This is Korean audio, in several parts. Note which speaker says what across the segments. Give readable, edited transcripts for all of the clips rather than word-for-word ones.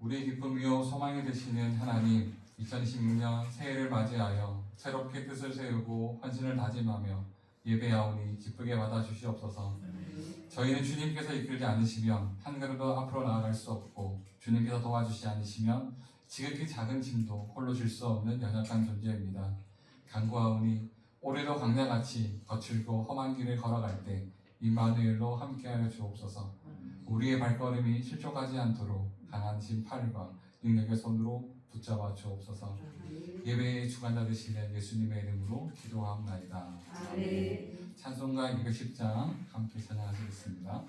Speaker 1: 우리의 기쁨이요 소망이 되시는 하나님, 2016년 새해를 맞이하여 새롭게 뜻을 세우고 헌신을 다짐하며 예배하오니 기쁘게 받아주시옵소서. 저희는 주님께서 이끌지 않으시면 한 걸음도 앞으로 나아갈 수 없고, 주님께서 도와주시지 않으시면 지극히 작은 짐도 홀로 질 수 없는 연약한 존재입니다. 간구하오니 올해도 광야같이 거칠고 험한 길을 걸어갈 때 임마누엘로 함께하여 주옵소서. 우리의 발걸음이 실족하지 않도록 강하신 팔과 능력의 손으로 붙잡아 주옵소서. 예배의 주관자 되시는 예수님의 이름으로 기도하옵나이다. 아멘. 찬송가 210장 함께 찬양하시겠습니다.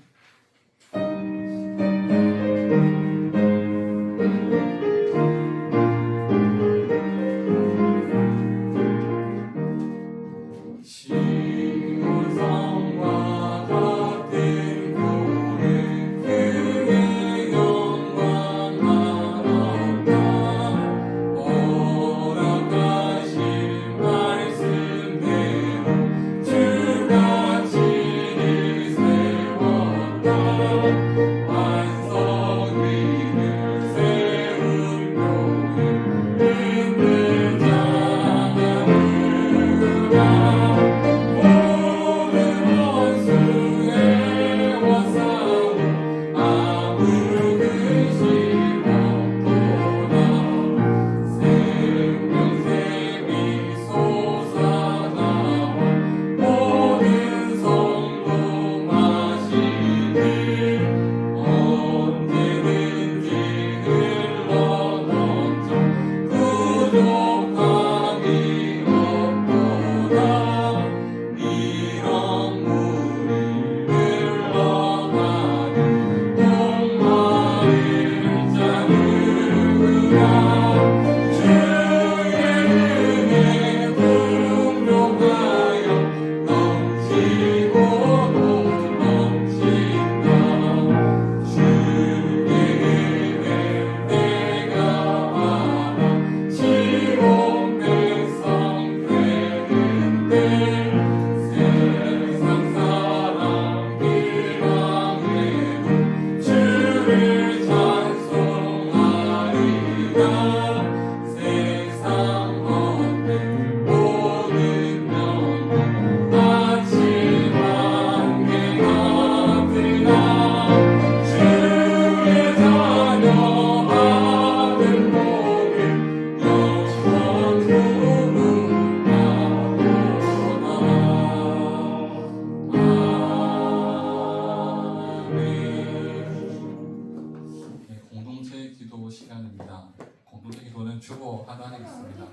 Speaker 1: 주보 하나는 있습니다.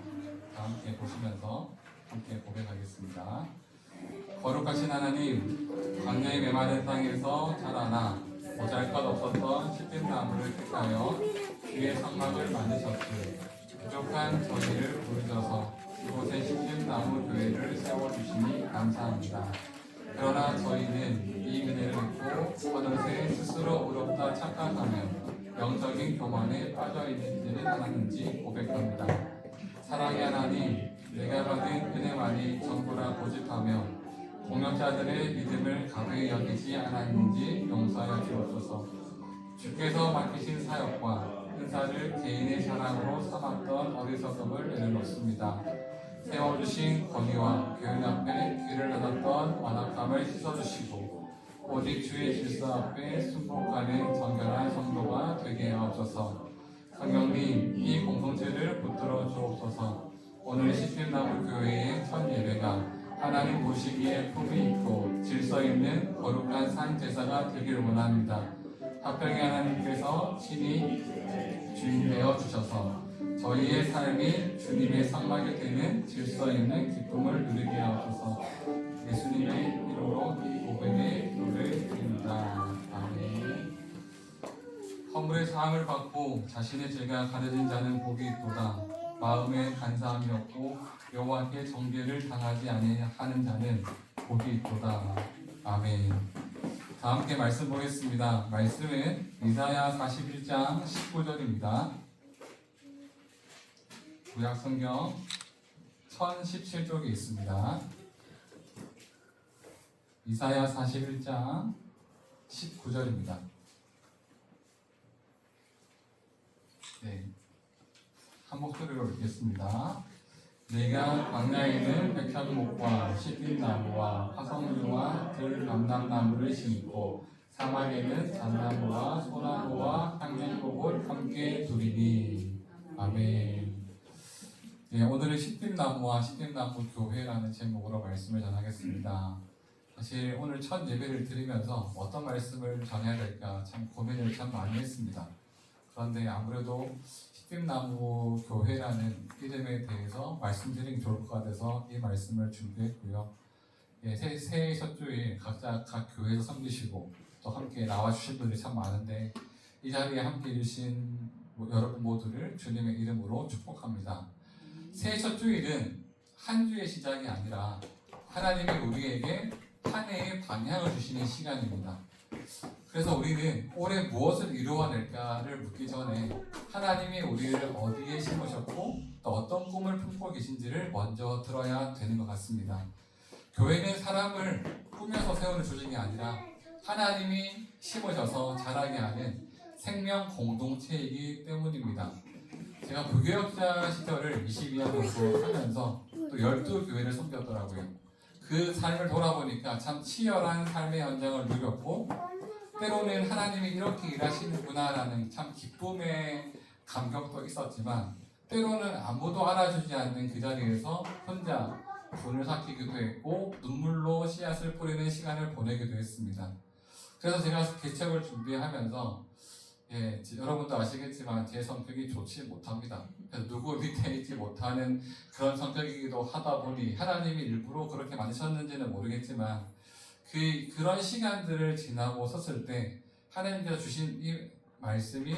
Speaker 1: 다 함께 보시면서 함께 고백하겠습니다. 거룩하신 하나님, 광야의 메마른 땅에서 자라나 보잘것없었던 시든 나무를 택하여 주의 성막을 만드셨기에 부족한 저희를 부르셔서 이곳에 시든 나무 교회를 세워주시니 감사합니다. 그러나 저희는 이 은혜를 믿고 어느새 스스로 의롭다 착각하며 영적인 교만에 빠져있지는 않았는지 고백합니다. 사랑의 하나님, 내가 받은 은혜만이 전부라 고집하며 동역자들의 믿음을 가벼이 여기지 않았는지 용서하여 주옵소서. 주께서 맡기신 사역과 은사를 개인의 자랑으로 삼았던 어리석음을 내려놓습니다. 세워주신 권위와 교훈 앞에 귀를 닫았던 완악함을 씻어주시고 오직 주의 질서 앞에 순복하는 정결한 성도가 되게 하옵소서. 성령님, 이 공동체를 붙들어 주옵소서. 오늘 시팀나무 교회의 첫 예배가 하나님 보시기에 품이 있고 질서 있는 거룩한 산 제사가 되기를 원합니다. 합평의 하나님께서 친히 주인 되어 주셔서 저희의 삶이 주님의 성막이 되는 질서 있는 기쁨을 누리게 하옵소서. 예수님의 이름으로 이 고백의 기도를 드립니다. 아멘. 허물의 사함을 받고 자신의 죄가 가려진 자는 복이 있도다. 마음에 간사함이 없고 여호와께 정죄를 당하지 아니하는 자는 복이 있도다. 아멘. 다 함께 말씀 보겠습니다. 말씀은 이사야 41장 19절입니다. 구약성경 1017쪽에 있습니다. 이사야 41장 19절입니다. 네, 한 목소리로 읽겠습니다. 내가 광야에는 백향목과 시딘나무와 화석류와 들감람나무를 심고 사막에는 잣나무와 소나무와 향연목을 함께 두리니. 아멘. 네, 오늘은 시딘나무와 시딘나무 교회라는 제목으로 말씀을 전하겠습니다. 사실 오늘 첫 예배를 드리면서 어떤 말씀을 전해야 될까 참 고민을 참 많이 했습니다. 그런데 아무래도 시딘나무 교회라는 이름에 대해서 말씀드리기 좋을 것 같아서 이 말씀을 준비했고요. 예, 새해 첫 주일 각자 각 교회에서 섬기시고 또 함께 나와주신 분들이 참 많은데 이 자리에 함께 해주신 여러분 모두를 주님의 이름으로 축복합니다. 새해 첫 주일은 한 주의 시작이 아니라 하나님이 우리에게 한 해의 방향을 주시는 시간입니다. 그래서 우리는 올해 무엇을 이루어낼까를 묻기 전에 하나님이 우리를 어디에 심으셨고 또 어떤 꿈을 품고 계신지를 먼저 들어야 되는 것 같습니다. 교회는 사람을 꾸며서 세우는 조직이 아니라 하나님이 심으셔서 자라게 하는 생명 공동체이기 때문입니다. 제가 부교역자 시절을 22년 정도 하면서 또 12교회를 섬겼더라고요. 그 삶을 돌아보니까 참 치열한 삶의 현장을 누렸고 때로는 하나님이 이렇게 일하시는구나라는 참 기쁨의 감격도 있었지만 때로는 아무도 알아주지 않는 그 자리에서 혼자 분을 삭히기도 했고 눈물로 씨앗을 뿌리는 시간을 보내기도 했습니다. 그래서 제가 개척을 준비하면서 여러분도 아시겠지만 제 성격이 좋지 못합니다. 그래서 누구 밑에 있지 못하는 그런 성격이기도 하다 보니 하나님이 일부러 그렇게 만드셨는지는 모르겠지만 그런 시간들을 지나고 섰을 때 하나님께서 주신 이 말씀이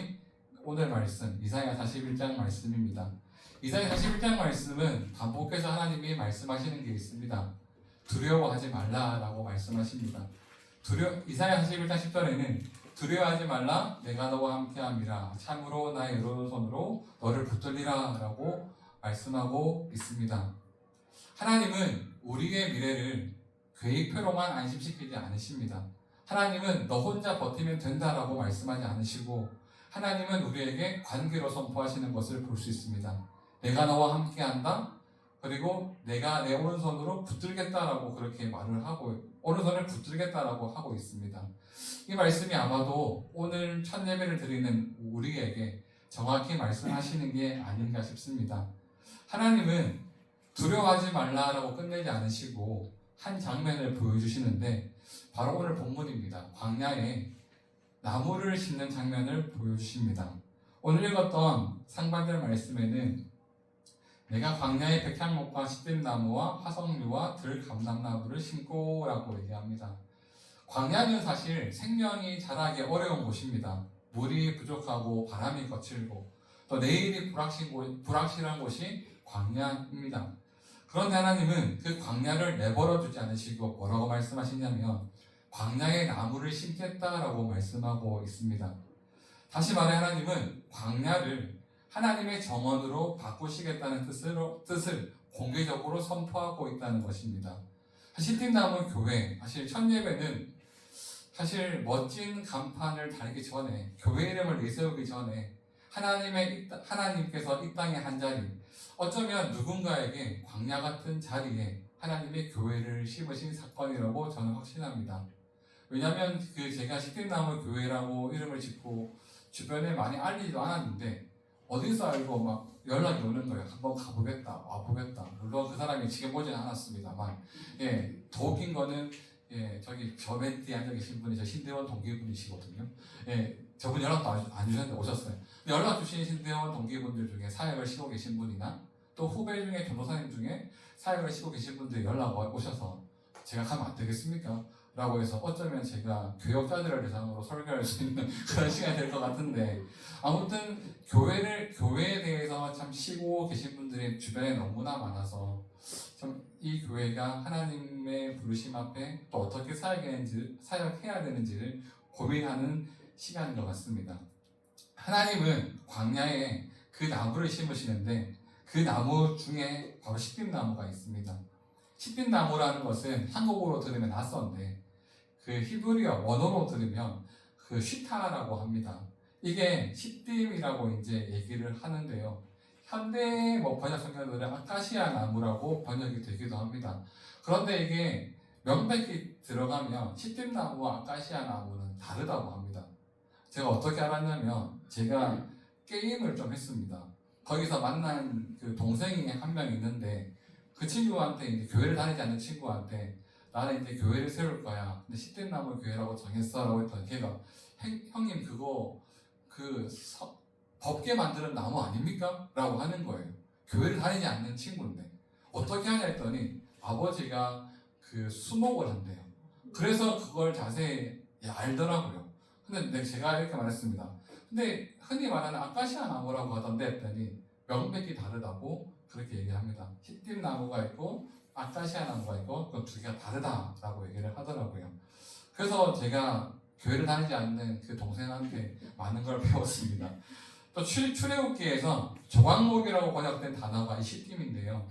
Speaker 1: 오늘 말씀 이사야 41장 말씀입니다. 이사야 41장 말씀은 반복해서 하나님이 말씀하시는 게 있습니다. 두려워하지 말라라고 말씀하십니다. 이사야 41장 10절에는 두려워하지 말라 내가 너와 함께함이라 참으로 나의 오른손으로 너를 붙들리라 라고 말씀하고 있습니다. 하나님은 우리의 미래를 계획표로만 안심시키지 않으십니다. 하나님은 너 혼자 버티면 된다라고 말씀하지 않으시고 하나님은 우리에게 관계로 선포하시는 것을 볼 수 있습니다. 내가 너와 함께한다. 그리고 내가 내 오른손으로 붙들겠다라고 그렇게 말을 하고 오른손을 붙들겠다라고 하고 있습니다. 이 말씀이 아마도 오늘 첫 예배를 드리는 우리에게 정확히 말씀하시는 게 아닌가 싶습니다. 하나님은 두려워하지 말라라고 끝내지 않으시고 한 장면을 보여주시는데 바로 오늘 본문입니다. 광야에 나무를 심는 장면을 보여주십니다. 오늘 읽었던 상반절 말씀에는 내가 광야에 백향목과 시딘나무와 화석류와 들감람나무를 심고 라고 얘기합니다. 광야는 사실 생명이 자라기 어려운 곳입니다. 물이 부족하고 바람이 거칠고 또 내일이 불확실한 곳이 광야입니다. 그런데 하나님은 그 광야를 내버려 두지 않으시고 뭐라고 말씀하시냐면 광야에 나무를 심겠다라고 말씀하고 있습니다. 다시 말해 하나님은 광야를 하나님의 정원으로 바꾸시겠다는 뜻을 공개적으로 선포하고 있다는 것입니다. 시딘나무 교회, 사실 첫 예배는 사실 멋진 간판을 달기 전에 교회 이름을 내세우기 전에 하나님께서 이 땅에 한 자리 어쩌면 누군가에게 광야 같은 자리에 하나님의 교회를 심으신 사건이라고 저는 확신합니다. 왜냐하면 제가 시딘나무 교회라고 이름을 짓고 주변에 많이 알리지도 않았는데 어디서 알고 막 연락이 오는 거예요. 한번 가보겠다, 와보겠다. 물론 그 사람이 지금 보지는 않았습니다만, 더 웃긴 거는, 저기 저 맨 뒤에 앉아 계신 분이 저 신대원 동기분이시거든요. 저분 연락도 안 주셨는데 오셨어요. 연락 주신 신대원 동기분들 중에 사역을 쉬고 계신 분이나 또 후배 중에 전도사님 중에 사역을 쉬고 계신 분들이 연락 오셔서 제가 가면 안 되겠습니까? 라고 해서 어쩌면 제가 교역자들을 대상으로 설교할 수 있는 그런 시간이 될 것 같은데 아무튼 교회에 대해서 참 쉬고 계신 분들이 주변에 너무나 많아서 참 이 교회가 하나님의 부르심 앞에 또 어떻게 사역해야 되는지를 고민하는 시간인 것 같습니다. 하나님은 광야에 그 나무를 심으시는데 그 나무 중에 바로 시딘나무가 있습니다. 시딘나무라는 것은 한국어로 들으면 낯선데 그 히브리어 원어로 들으면 그 쉬타라고 합니다. 이게 시딤이라고 이제 얘기를 하는데요. 현대 번역 성경들은 아카시아 나무라고 번역이 되기도 합니다. 그런데 이게 명백히 들어가면 시딤나무와 아카시아 나무는 다르다고 합니다. 제가 어떻게 알았냐면 제가 게임을 좀 했습니다. 거기서 만난 그 동생이 한 명 있는데 그 친구한테 이제 교회를 다니지 않는 친구한테 나는 이제 교회를 세울 거야. 근데 시딤나무 교회라고 정했어라고 했더니 걔가 형님 그거 덥게 만드는 나무 아닙니까? 라고 하는 거예요. 교회를 다니지 않는 친구인데 어떻게 하냐 했더니 아버지가 그 수목을 한대요. 그래서 그걸 자세히 알더라고요. 근데 제가 이렇게 말했습니다. 근데 흔히 말하는 아카시아 나무라고 하던데 했더니 명백히 다르다고 그렇게 얘기합니다. 시딤나무가 있고 아카시아 나무가 있고 그 두 개가 다르다라고 얘기를 하더라고요. 그래서 제가 교회를 다니지 않는 그 동생한테 많은 걸 배웠습니다. 또 출애굽기에서 조각목이라고 번역된 단어가 이 시딤인데요.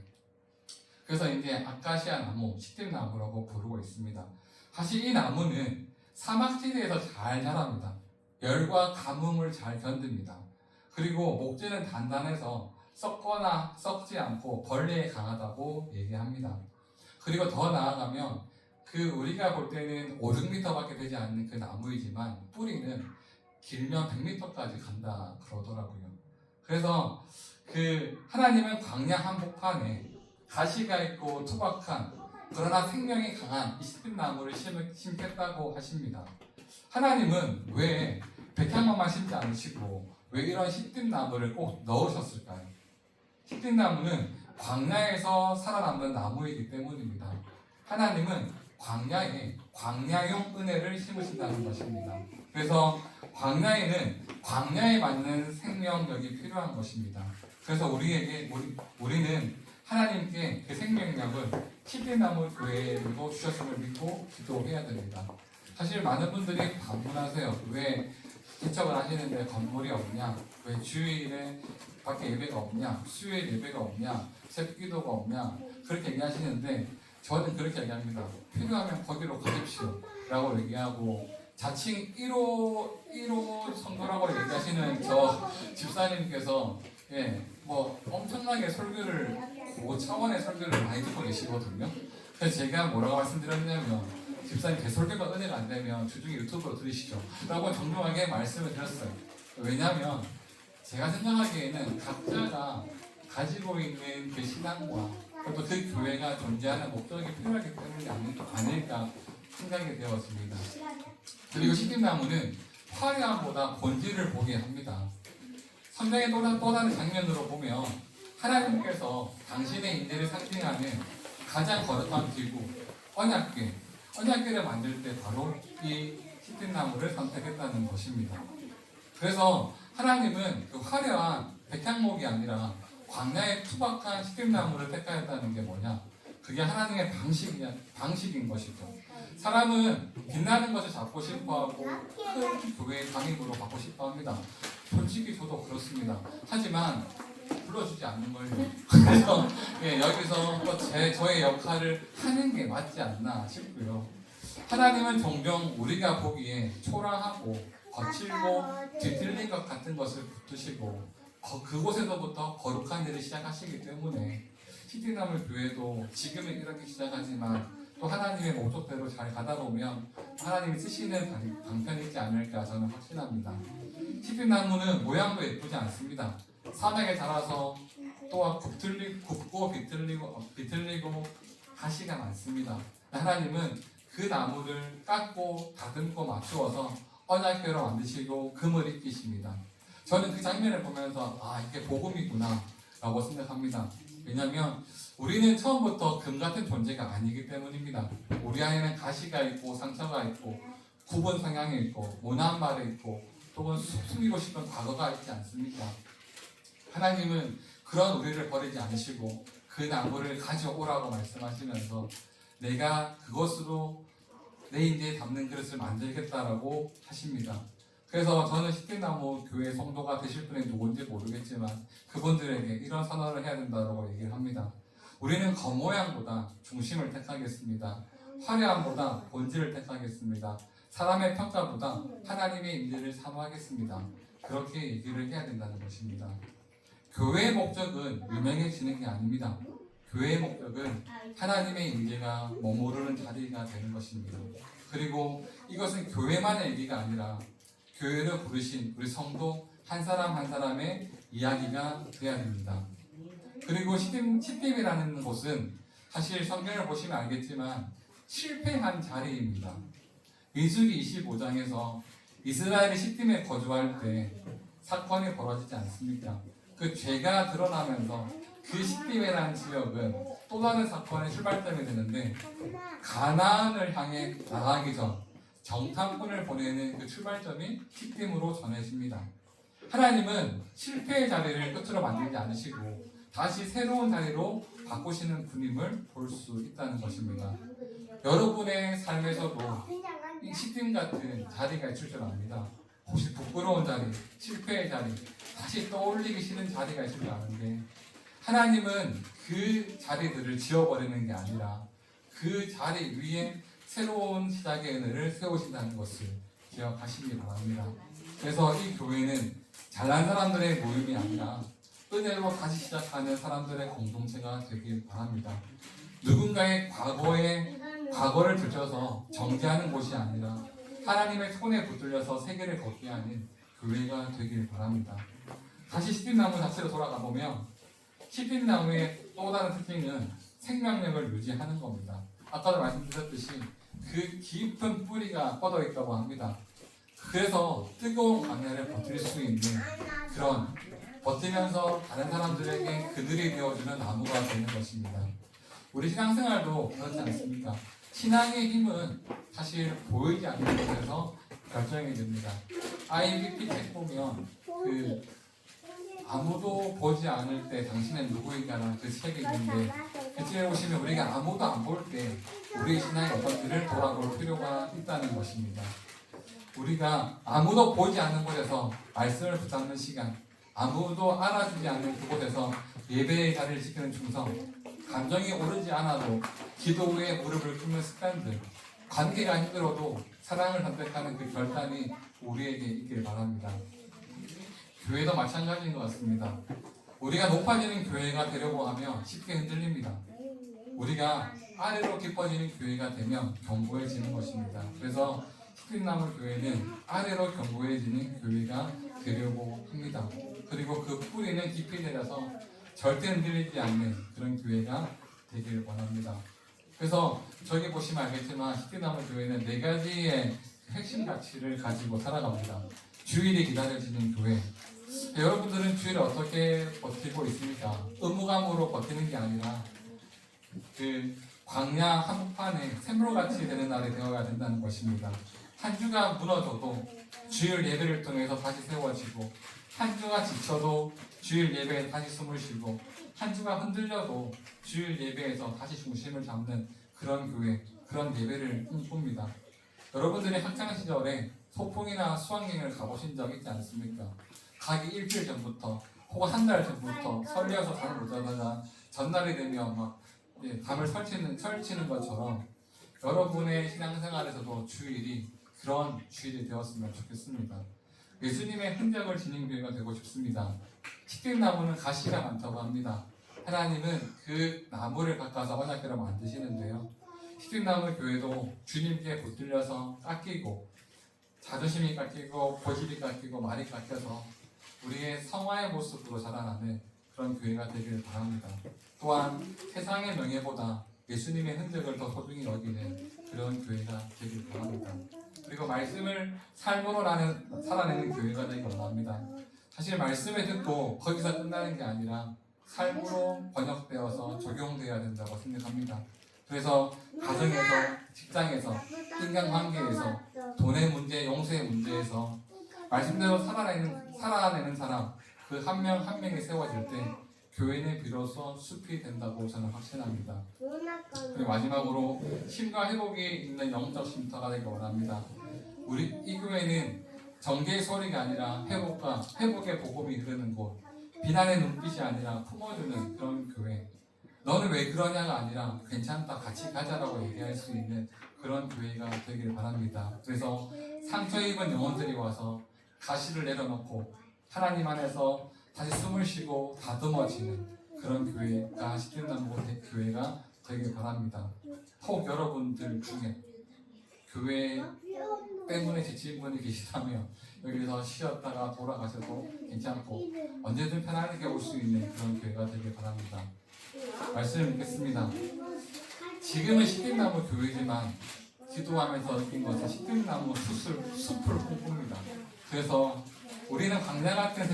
Speaker 1: 그래서 이제 아카시아 나무, 시딤나무라고 부르고 있습니다. 사실 이 나무는 사막지대에서 잘 자랍니다. 열과 가뭄을 잘 견딥니다. 그리고 목재는 단단해서 썩거나 썩지 않고 벌레에 강하다고 얘기합니다. 그리고 더 나아가면 우리가 볼 때는 5, 6m밖에 되지 않는 그 나무이지만 뿌리는 길면 100m까지 간다 그러더라고요. 그래서 하나님은 광야 한복판에 가시가 있고 투박한 그러나 생명이 강한 이 시딤나무를 심겠다고 하십니다. 하나님은 왜 백향목만 심지 않으시고 왜 이런 시딤나무를 꼭 넣으셨을까요? 시딤나무는 광야에서 살아남는 나무이기 때문입니다. 하나님은 광야에 광야용 은혜를 심으신다는 것입니다. 그래서 광야에는 광야에 맞는 생명력이 필요한 것입니다. 그래서 우리는 하나님께 그 생명력을 시딤나무 교회에 주셨음을 믿고 기도해야 됩니다. 사실 많은 분들이 반문하세요. 왜 개척을 하시는데 건물이 없냐? 왜 주일에 밖에 예배가 없냐? 수요일 예배가 없냐? 새기도가 없냐? 그렇게 얘기하시는데 저는 그렇게 얘기합니다. 필요하면 거기로 가십시오 라고 얘기하고 자칭 1호 성도라고 얘기하시는 저 집사님께서 엄청나게 설교를 5차원의 설교를 많이 듣고 계시거든요. 그래서 제가 뭐라고 말씀드렸냐면 집사님 제 설교가 은혜가 안 되면 주중에 유튜브로 들으시죠 라고 정중하게 말씀을 드렸어요. 왜냐하면 제가 생각하기에는 각자가 가지고 있는 그 신앙과 또 그 교회가 존재하는 목적이 필요하기 때문이 아닐까 생각이 되었습니다. 그리고 시딤나무는 화려함보다 본질을 보게 합니다. 성경의 또 다른 장면으로 보면 하나님께서 당신의 인재를 상징하는 가장 거룩한 기구 언약궤를 만들 때 바로 이 시딤나무를 선택했다는 것입니다. 그래서 하나님은 그 화려한 백향목이 아니라 광야의 투박한 시딤나무를 택하였다는 게 뭐냐? 그게 하나님의 방식인 것이죠. 사람은 빛나는 것을 잡고 싶어하고 큰 교회의 담임으로 받고 싶어합니다. 솔직히 저도 그렇습니다. 하지만 불러주지 않는 걸요. 그래서 여기서 또 저의 역할을 하는 게 맞지 않나 싶고요. 하나님은 종종 우리가 보기에 초라하고 거칠고 뒤틀린 것 같은 것을 붙으시고 그곳에서부터 거룩한 일을 시작하시기 때문에 시딤나무 교회도 지금은 이렇게 시작하지만 또 하나님의 목적대로 잘 가다 보면 하나님이 쓰시는 방편이 있지 않을까 저는 확신합니다. 시딤나무는 모양도 예쁘지 않습니다. 산에게 자라서 또한 굽고 비틀리고 가시가 많습니다. 하나님은 그 나무를 깎고 다듬고 맞추어서 언약궤로 만드시고 금을 입히십니다. 저는 그 장면을 보면서 이게 복음이구나 라고 생각합니다. 왜냐하면 우리는 처음부터 금 같은 존재가 아니기 때문입니다. 우리 안에는 가시가 있고 상처가 있고 굽은 성향이 있고 모난 말이 있고 또는 숨기고 싶은 과거가 있지 않습니까? 하나님은 그런 우리를 버리지 않으시고 그 나무를 가져오라고 말씀하시면서 내가 그것으로 내 인재에 담는 그릇을 만들겠다라고 하십니다. 그래서 저는 시딤나무 교회 성도가 되실 분이 누군지 모르겠지만 그분들에게 이런 선언을 해야 된다고 얘기를 합니다. 우리는 겉모양보다 중심을 택하겠습니다. 화려함보다 본질을 택하겠습니다. 사람의 평가보다 하나님의 인재를 사모하겠습니다. 그렇게 얘기를 해야 된다는 것입니다. 교회의 목적은 유명해지는 게 아닙니다. 교회의 목적은 하나님의 임재가 머무르는 자리가 되는 것입니다. 그리고 이것은 교회만의 얘기가 아니라 교회를 부르신 우리 성도 한 사람 한 사람의 이야기가 되어야 됩니다. 그리고 시딤이라는 곳은 사실 성경을 보시면 알겠지만 실패한 자리입니다. 민수기 25장에서 이스라엘이 시딤에 거주할 때 사건이 벌어지지 않습니까? 그 죄가 드러나면서 그 시딤이라는 지역은 또 다른 사건의 출발점이 되는데 가나안을 향해 나가기 전 정탐꾼을 보내는 그 출발점이 시딤으로 전해집니다. 하나님은 실패의 자리를 끝으로 만들지 않으시고 다시 새로운 자리로 바꾸시는 분임을 볼 수 있다는 것입니다. 여러분의 삶에서도 이 시딤 같은 자리가 있을 줄 압니다. 혹시 부끄러운 자리, 실패의 자리, 다시 떠올리기 싫은 자리가 있을 줄 아는데 하나님은 그 자리들을 지워버리는 게 아니라 그 자리 위에 새로운 시작의 은혜를 세우신다는 것을 기억하시기 바랍니다. 그래서 이 교회는 잘난 사람들의 모임이 아니라 은혜로 다시 시작하는 사람들의 공동체가 되길 바랍니다. 누군가의 과거를 들춰서 정죄하는 곳이 아니라 하나님의 손에 붙들려서 세계를 걷게 하는 교회가 되길 바랍니다. 다시 시딤나무 자체로 돌아가 보면 시딤나무의 또 다른 특징은 생명력을 유지하는 겁니다. 아까도 말씀드렸듯이 그 깊은 뿌리가 뻗어 있다고 합니다. 그래서 뜨거운 광야를 버틸 수 있는 그런 버티면서 다른 사람들에게 그들이 되어주는 나무가 되는 것입니다. 우리 신앙생활도 그렇지 않습니까? 신앙의 힘은 사실 보이지 않는 곳에서 결정이 됩니다. IBP 책 보면 그 아무도 보지 않을 때 당신은 누구인가라는 그 책이 있는데 그 책에 보시면 우리가 아무도 안 볼 때 우리 신앙의 어떤 길을 돌아볼 필요가 있다는 것입니다. 우리가 아무도 보지 않는 곳에서 말씀을 붙잡는 시간, 아무도 알아주지 않는 그곳에서 예배의 자리를 지키는 충성, 감정이 오르지 않아도 기도 후에 무릎을 꿇는 습관들, 관계가 힘들어도 사랑을 선택하는 그 결단이 우리에게 있길 바랍니다. 교회도 마찬가지인 것 같습니다. 우리가 높아지는 교회가 되려고 하면 쉽게 흔들립니다. 우리가 아래로 깊어지는 교회가 되면 견고해지는 것입니다. 그래서 시딤나무 교회는 아래로 견고해지는 교회가 되려고 합니다. 그리고 그 뿌리는 깊이 내려서 절대 흔들리지 않는 그런 교회가 되길 원합니다. 그래서 저기 보시면 알겠지만 시딤나무 교회는 4가지의 핵심 가치를 가지고 살아갑니다. 주일이 기다려지는 교회. 여러분들은 주일을 어떻게 버티고 있습니까? 의무감으로 버티는 게 아니라 그 광야 한복판에 샘물같이 되는 날이 되어야 된다는 것입니다. 한 주가 무너져도 주일 예배를 통해서 다시 세워지고, 한 주가 지쳐도 주일 예배에 다시 숨을 쉬고, 한 주가 흔들려도 주일 예배에서 다시 중심을 잡는 그런 교회, 그런 예배를 꿈꿉니다. 여러분들이 학창 시절에 소풍이나 수학여행을 가보신 적 있지 않습니까? 가기 일주일 전부터 혹은 한 달 전부터 설레어서 잠을 못 자다가 전날이 되면 막 밤을 설치는 것처럼 여러분의 신앙생활에서도 주일이 그런 주일이 되었으면 좋겠습니다. 예수님의 흔적을 지닌 교회가 되고 싶습니다. 시딤나무는 가시가 많다고 합니다. 하나님은 그 나무를 깎아서 언약궤로 만드시는데요. 시딤나무 교회도 주님께 붙들려서 깎이고, 자존심이 깎이고, 고집이 깎이고, 말이 깎여서 우리의 성화의 모습으로 자라나는 그런 교회가 되기를 바랍니다. 또한 세상의 명예보다 예수님의 흔적을 더 소중히 여기는 그런 교회가 되길 바랍니다. 그리고 말씀을 삶으로 살아내는 교회가 되길 원합니다. 사실 말씀을 듣고 거기서 끝나는 게 아니라 삶으로 번역되어서 적용되어야 된다고 생각합니다. 그래서 가정에서, 직장에서, 인간관계에서, 돈의 문제, 용서의 문제에서 말씀대로 살아내는 사람, 그 한 명 한 명이 세워질 때 교회는 비로소 숲이 된다고 저는 확신합니다. 그리고 마지막으로 쉼과 회복이 있는 영적 쉼터가 되길 원합니다. 우리 이 교회는 정죄의 소리가 아니라 회복의 복음이 흐르는 곳, 비난의 눈빛이 아니라 품어주는 그런 교회. 너는 왜 그러냐가 아니라 괜찮다, 같이 가자라고 얘기할 수 있는 그런 교회가 되길 바랍니다. 그래서 상처 입은 영혼들이 와서 가시를 내려놓고 하나님 안에서 다시 숨을 쉬고 다듬어지는 그런 교회가 십진나무 교회가 되길 바랍니다. 혹 여러분들 중에 교회 때문에 지친 분이 계시다면 여기서 쉬었다가 돌아가셔도 괜찮고 언제든 편안하게 올 수 있는 그런 교회가 되길 바랍니다. 말씀을 읽겠습니다. 지금은 십진나무 교회지만 기도하면서 느낀 것은 십진나무 숲을 꿈꿉니다. 그래서 우리는 광야 같은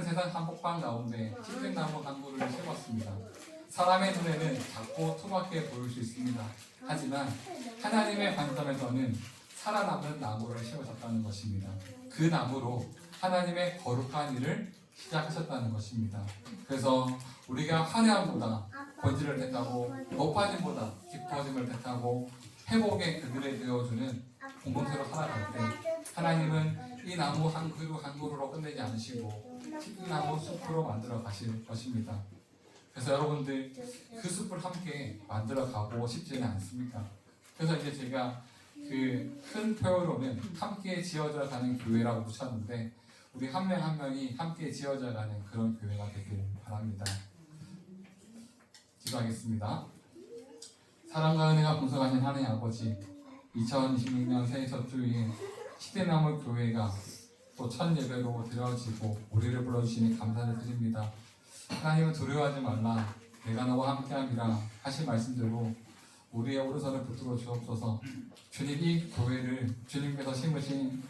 Speaker 1: 세상 한복판 가운데 십진나무 강구를 심었습니다. 사람의 눈에는 작고 투박해 보일 수 있습니다. 하지만 하나님의 관점에서는 살아남는 나무를 심으셨다는 것입니다. 그 나무로 하나님의 거룩한 일을 시작하셨다는 것입니다. 그래서 우리가 화려함보다 본질을 택하고 높아짐보다 깊어짐을 택하고 회복의 그늘에 되어주는 공동체로 살아갈 때 하나님은 이 나무 한 그루 한 그루로 끝내지 않으시고 십진나무 숲으로 만들어 가실 것입니다. 그래서 여러분들 그 숲을 함께 만들어 가고 싶지는 않습니까? 그래서 이제 제가 그 큰 표어로는 함께 지어져 가는 교회라고 붙였는데 우리 한 명 한 명이 함께 지어져 가는 그런 교회가 되길 바랍니다. 기도하겠습니다. 사랑과 은혜가 풍성하신 하나님 아버지, 2026년 새해 첫 주일 십진나무 교회가 또 첫 예배로 드려지고 우리를 불러주시니 감사를 드립니다. 하나님은 두려워하지 말라, 내가 너와 함께함이라 하신 말씀대로 우리의 오른손을 붙들어 주옵소서. 주님, 이 교회를 주님께서 심으신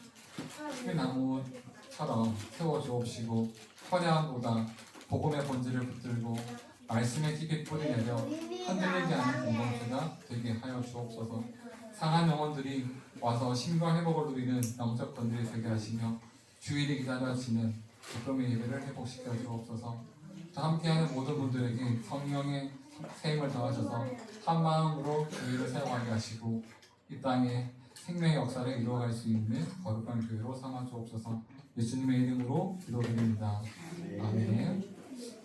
Speaker 1: 십진나무처럼 세워주옵시고 화려함보다 복음의 본질을 붙들고 말씀의 깊이 뿌리내려 흔들리지 않는 공동체가 되게 하여 주옵소서. 상한 영혼들이 와서 심과 회복을 누리는 영적 건들이 되게 하시며 주일이 기다려지는 기쁨의 예배를 회복시켜 주옵소서. 또 함께하는 모든 분들에게 성령의 세임을 더하셔서 한 마음으로 교회를 세워가게 하시고 이 땅에 생명의 역사를 이루어갈 수 있는 거룩한 교회로 삼아 주옵소서. 예수님의 이름으로 기도드립니다. 아멘.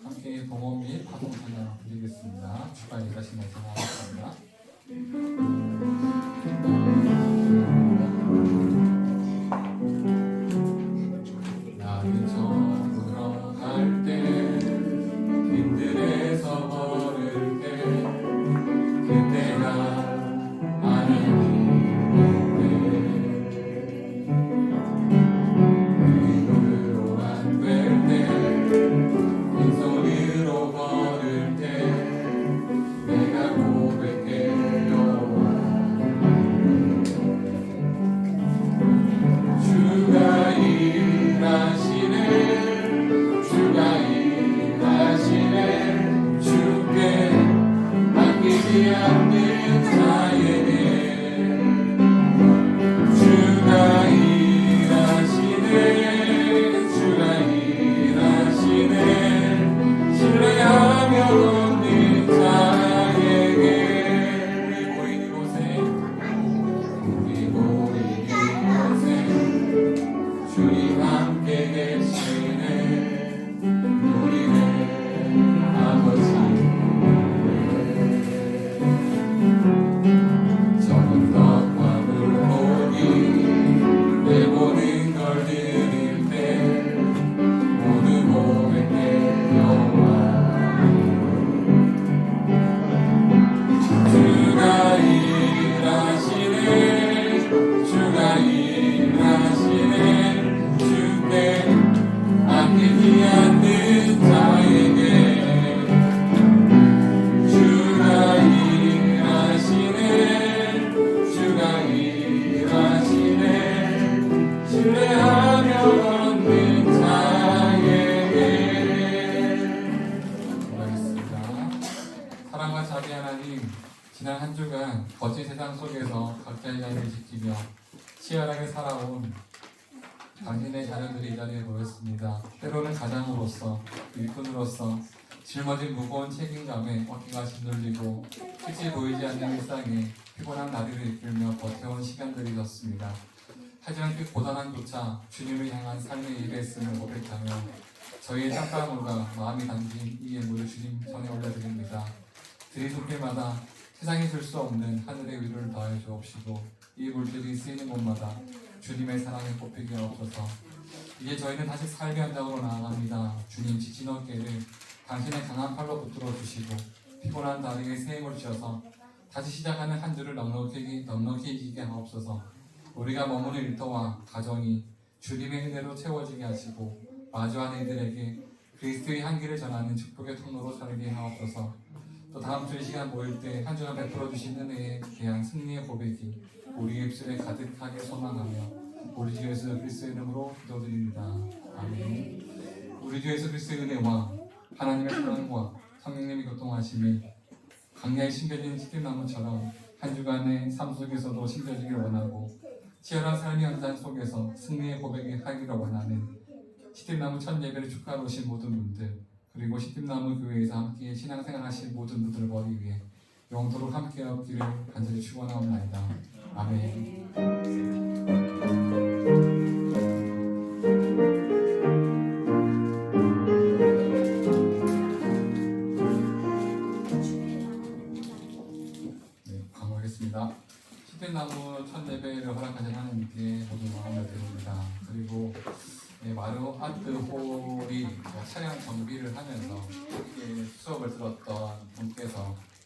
Speaker 1: 함께 동원 및 파동 찬양 드리겠습니다. 주가 일하신 말씀 하겠습니다. 나는 저물어 갈 때 빈들에서 걸을 때 그때가 아는 길로 안 될 때 빈손으로 걸을 때 내가 고백해요. 주가 일하시네, 주가 일하시네, 주께 맡기지 않는 자에게 주가 일하시네, 주가 일하시네, 신뢰하며 걷는 자에게 우리 모인 이곳에 주님 함께 계시네, 우리네 아버지. 적은 떡과 물고기 내 모든 걸 드릴 때 모두 고백해 여호와. 주가 일하시네, 주가 일하시네, 주께 아끼지 않는 자에게 주가 일하시네, 주가 일하시네, 신뢰하며 걷는 자에게. 고맙습니다. 사랑과 자비 하나님, 지난 한 주간 거친 세상 속에서 각자의 자리를 지키며 치열하게 살아온 당신의 자녀들이 이 자리에 모였습니다. 때로는 가장으로서, 일꾼으로서 짊어진 무거운 책임감에 어깨가 짓눌리고 끝이 보이지 않는 일상에 피곤한 다리를 이끌며 버텨온 시간들이 있었습니다. 하지만 그 고단한 조차 주님을 향한 삶의 일했음을 고백하며 저희의 땀방울과 마음이 담긴 이 예물을 주님 전에 올려드립니다. 드리는 때마다 세상에 줄 수 없는 하늘의 위로를 더해 주옵시고 이 물들이 쓰이는 곳마다 주님의 사랑에 꼽히게 하옵소서. 이제 저희는 다시 삶의 현장으로 나아갑니다. 주님 지친 어깨를 당신의 강한 팔로 붙들어 주시고 피곤한 다리에 새 힘을 주셔서 다시 시작하는 한 주를 넉넉히 이기게 하옵소서. 우리가 머무는 일터와 가정이 주님의 은혜로 채워지게 하시고 마주하는 이들에게 그리스도의 향기를 전하는 축복의 통로로 살게 하옵소서. 또 다음 주 이 시간 모일 때 한 주간 베풀어 주신 은혜에 대한 승리의 고백이 우리 입술에 가득하게 소망하며 우리 주 예수 그리스도의 이름으로 기도드립니다. 아멘. 우리 주 예수 그리스도의 은혜와 하나님의 사랑과 성령님의 교통하심이 강야에 심겨진 시들나무처럼 한 주간의 삶 속에서도 심겨지길 원하고 치열한 삶의 현장 속에서 승리의 고백이 하기를 원하는 시들나무 첫 예배를 축하하러 오신 모든 분들, 그리고 시들나무 교회에서 함께 신앙생활 하신 모든 분들을 머리 위해 영원토록 함께 하기를 간절히 축원하옵나이다. 아멘. 강구하겠습니다. 시들나무 첫 예배를 허락하신 하나님께 모두 마음을 드립니다. 그리고 마루 아트 홀이 차량 정비를 하면서 수업을 들었던 분께서